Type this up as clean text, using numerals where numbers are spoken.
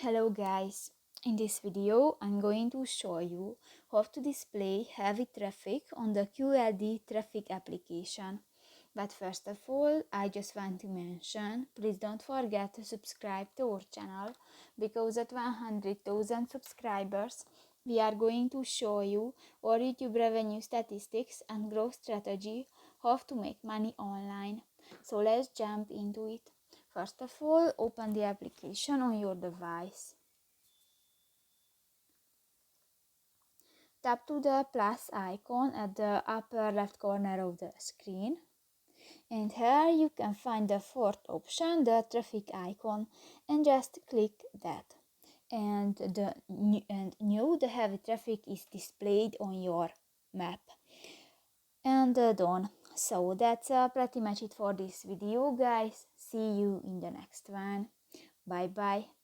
Hello guys, in this video I'm going to show you how to display heavy traffic on the QLD Traffic application. But first of all, I just want to mention, please don't forget to subscribe to our channel, because at 100,000 subscribers we are going to show you our YouTube revenue statistics and growth strategy, how to make money online. So let's jump into it. First of all, open the application on your device. Tap to the plus icon at the upper left corner of the screen. And here you can find the fourth option, the traffic icon, and just click that. And the heavy traffic is displayed on your map. And done. So that's pretty much it for this video, guys. See you in the next one. Bye bye.